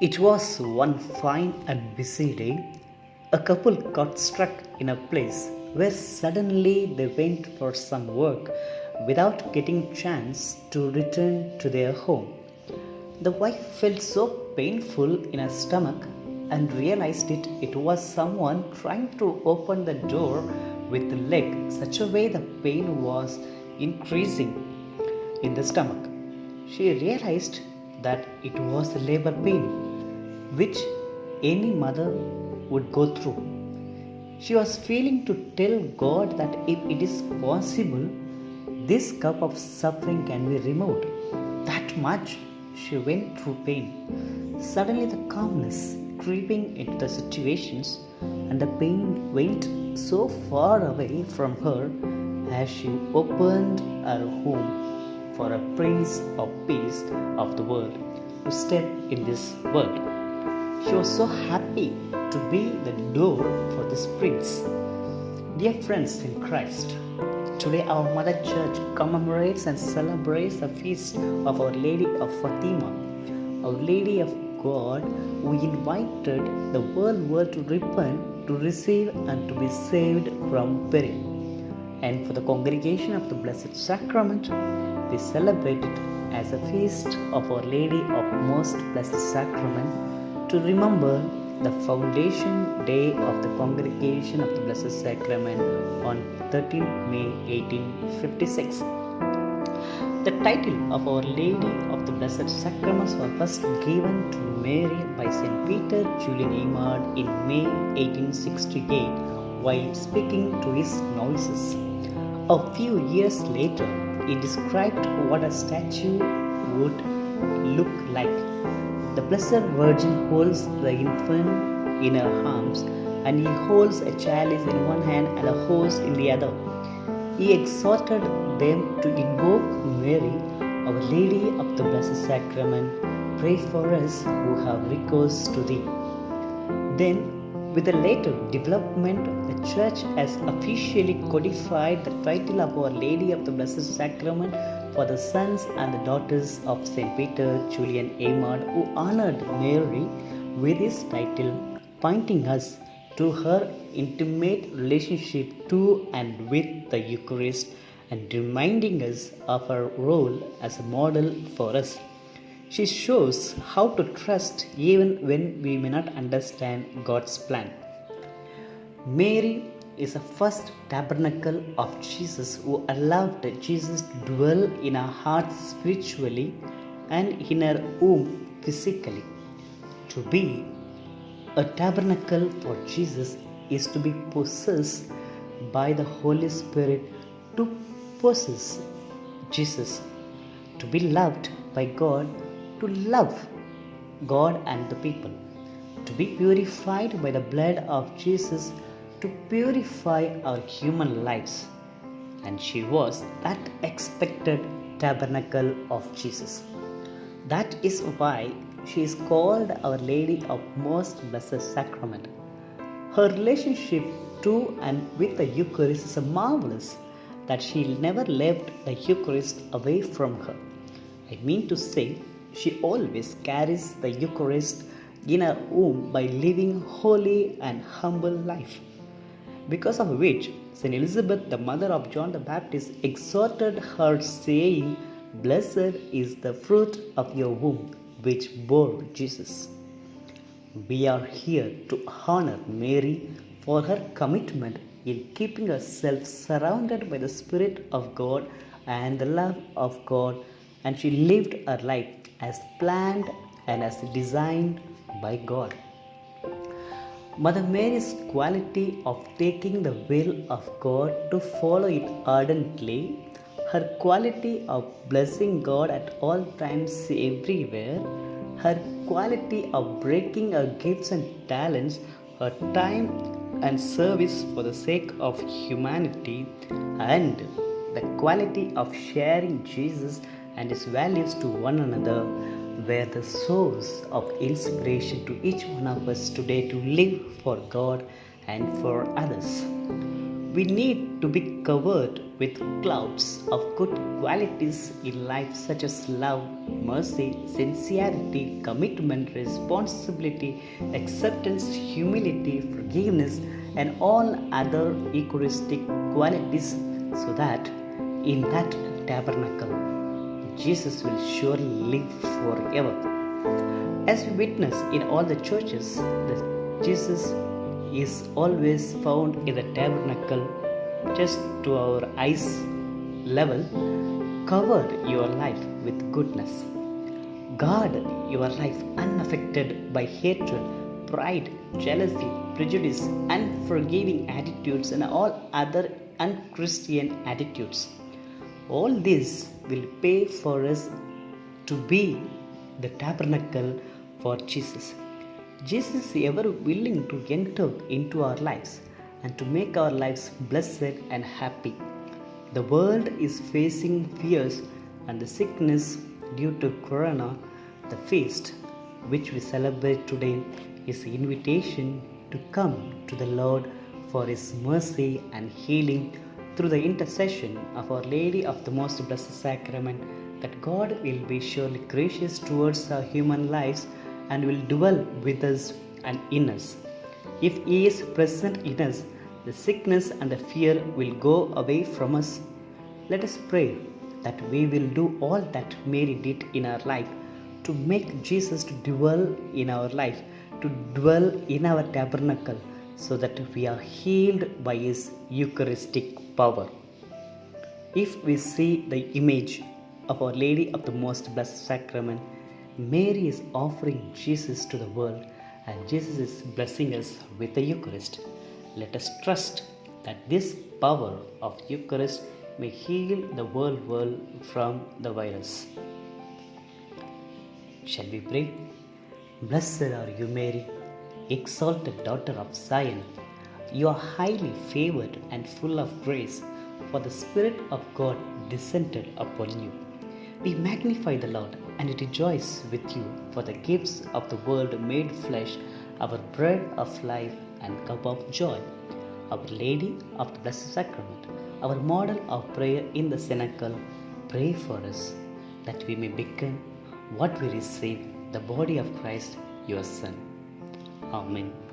It was one fine and busy day. A couple got stuck in a place where suddenly they went for some work without getting chance to return to their home. The wife felt so painful in her stomach and realized it was someone trying to open the door with the leg such a way the pain was increasing in the stomach. She realized that it was labor pain, which any mother would go through. She was feeling to tell God that if it is possible, this cup of suffering can be removed. That much she went through pain. Suddenly, the calmness creeping into the situations and the pain went so far away from her as she opened her home for a Prince of Peace of the world to step in this world. She was so happy to be the door for this prince. Dear friends in Christ, today our Mother Church commemorates and celebrates the feast of Our Lady of Fatima, Our Lady of God, who invited the whole world to repent, to receive, and to be saved from peril. And for the congregation of the Blessed Sacrament, we celebrate it as a feast of Our Lady of Most Blessed Sacrament to remember the foundation day of the Congregation of the Blessed Sacrament on 13th May 1856. The title of Our Lady of the Blessed Sacraments was first given to Mary by St. Peter Julian Eymard in May 1868 while speaking to his novices. A few years later, he described what a statue would look like. The Blessed Virgin holds the infant in her arms, and he holds a chalice in one hand and a horse in the other. He exhorted them to invoke Mary, Our Lady of the Blessed Sacrament, pray for us who have recourse to thee. Then, with the later development, the Church has officially codified the title of Our Lady of the Blessed Sacrament for the sons and the daughters of St. Peter Julian Eymard, who honored Mary with his title, pointing us to her intimate relationship to and with the Eucharist and reminding us of her role as a model for us. She shows how to trust even when we may not understand God's plan. Mary is the first tabernacle of Jesus who allowed Jesus to dwell in our hearts spiritually and in our womb physically. To be a tabernacle for Jesus is to be possessed by the Holy Spirit to possess Jesus. To be loved by God, to love God and the people. To be purified by the blood of Jesus, to purify our human lives. And she was that expected tabernacle of Jesus. That is why she is called Our Lady of Most Blessed Sacrament. Her relationship to and with the Eucharist is marvelous that she never left the Eucharist away from her. I mean to say, she always carries the Eucharist in her womb by living holy and humble life. Because of which, St. Elizabeth, the mother of John the Baptist, exhorted her, saying, Blessed is the fruit of your womb, which bore Jesus. We are here to honor Mary for her commitment in keeping herself surrounded by the Spirit of God and the love of God, and she lived her life as planned and as designed by God. Mother Mary's quality of taking the will of God to follow it ardently, her quality of blessing God at all times everywhere, her quality of breaking her gifts and talents, her time and service for the sake of humanity, and the quality of sharing Jesus and his values to one another were the source of inspiration to each one of us today to live for God and for others. We need to be covered with clouds of good qualities in life such as love, mercy, sincerity, commitment, responsibility, acceptance, humility, forgiveness, and all other Eucharistic qualities, so that in that tabernacle Jesus will surely live forever. As we witness in all the churches, that Jesus is always found in the tabernacle, just to our eyes level, covered your life with goodness. Guard your life unaffected by hatred, pride, jealousy, prejudice, unforgiving attitudes, and all other unchristian attitudes. All this will pay for us to be the tabernacle for Jesus. Jesus is ever willing to enter into our lives and to make our lives blessed and happy. The world is facing fears and the sickness due to Corona. The feast which we celebrate today is an invitation to come to the Lord for His mercy and healing through the intercession of Our Lady of the Most Blessed Sacrament, that God will be surely gracious towards our human lives and will dwell with us and in us. If He is present in us, the sickness and the fear will go away from us. Let us pray that we will do all that Mary did in our life to make Jesus to dwell in our life, to dwell in our tabernacle, so that we are healed by His Eucharistic power. If we see the image of Our Lady of the Most Blessed Sacrament, Mary is offering Jesus to the world, and Jesus is blessing us with the Eucharist. Let us trust that this power of Eucharist may heal the world from the virus. Shall we pray? Blessed are you, Mary, exalted daughter of Zion. You are highly favored and full of grace, for the Spirit of God descended upon you. We magnify the Lord and rejoice with you for the gifts of the Word made flesh, our bread of life and cup of joy. Our Lady of the Blessed Sacrament, our model of prayer in the cenacle, pray for us, that we may become what we receive, the body of Christ, your Son. Amen.